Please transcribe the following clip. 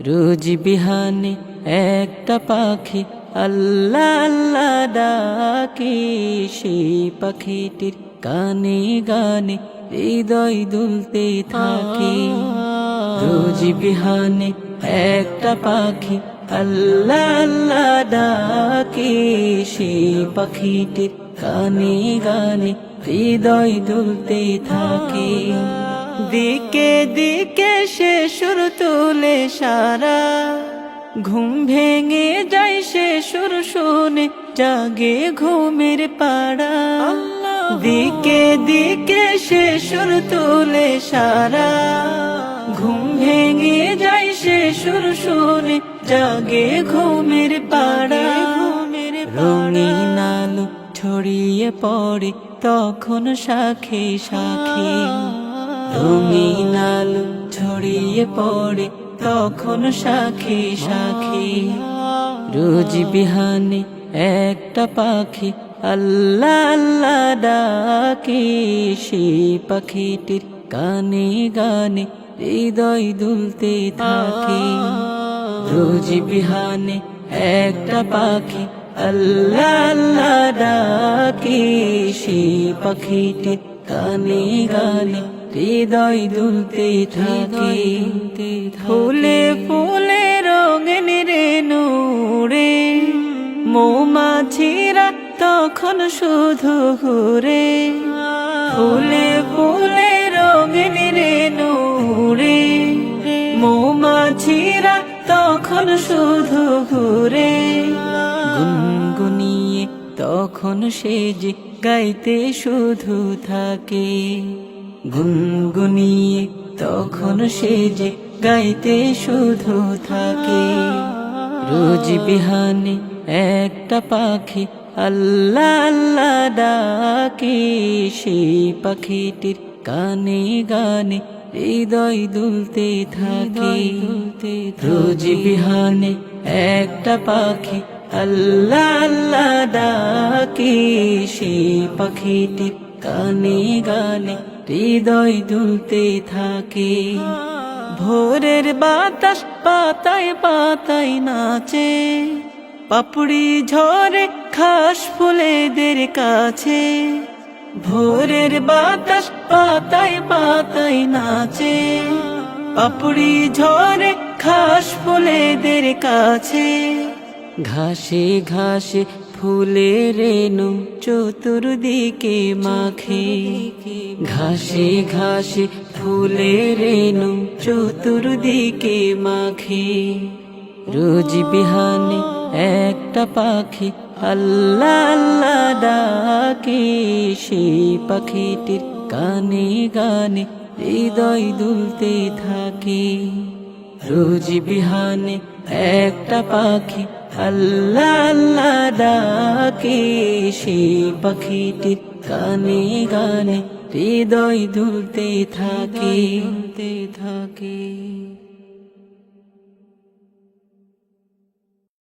রোজ বিহানে একটা পাখি আল্লাহ আল্লাহ ডাকে, সেই পাখিটির গানে গানে হৃদয় দুলতে থাকে। রোজ বিহানে একটা পাখি আল্লাহ আল্লাহ ডাকে, সেই পাখিটির গানে গানে হৃদয় দুলতে থাকে। দিকে দিকে সে সুর তুলে সারা, ঘুম ভেঙে যায় সে সুর শুনে জাগে ঘুমের পাড়া। দিকে দিকে সে সুর তুলে সারা, ঘুম ভেঙে যায় সে সুর শুনে জাগে ঘুমের পাড়া। রঙিন আলো ছড়িয়ে পড়ে তখন শাখে শাখে, রঙিন আলো ছড়িয়ে পড়ে তখন শাখে শাখে। রোজ বিহানে একটা পাখি আল্লাহ আল্লাহ ডাকে, সেই পাখিটির গানে গানে হৃদয় দুলতে থাকে। রোজ বিহানে একটা পাখি আল্লাহ আল্লাহ ডাকে, সেই পাখিটির গানে গানে হৃদয় দুলতে থাকে। ফুলে ফুলে রঙিন রেণু রে, মৌমাছিরা তখন শুধু ঘুরে। ফুলে ফুলে রঙিন রেণু রে, মৌমাছিরা তখন শুধু ঘুরে। গুনগুনিয়ে তখন সে যে গাইতে শুধু থাকে, গুনগুনিয়ে তখন সে যে গাইতে শুধু থাকে। রোজ বিহানে একটা পাখি আল্লাহ আল্লাহ ডাকে, সেই পাখিটির গানে গানে হৃদয় দুলতে থাকে। রোজ বিহানে একটা পাখি আল্লাহ আল্লাহ ডাকে, সেই পাখিটির গানে গানে হৃদয় দুলতে থাকে। ভোরের বাতাস পাতায় পাতায় নাচে, পাপড়ি ঝরে ঘাস ফুলেদের কাছে। ভোরের বাতাস পাতায় পাতায় নাচে, পাপড়ি ঝরে ঘাস ফুলেদের কাছে। ঘাসে ঘাসে ফুলের রেণু চতুর্দিকে মাখে, ঘাসে ঘাসে ফুলের রেণু চতুর্দিকে মাখে। রোজ বিহানে একটা পাখি আল্লাহ আল্লাহ ডাকে, সেই পাখিটির গানে গানে হৃদয় দুলতে থাকে। রোজ বিহানে একটা পাখি আল্লাহ আল্লাহ ডাকে, সেই পাখিটির গানে গানে হৃদয় দুলতে থাকে।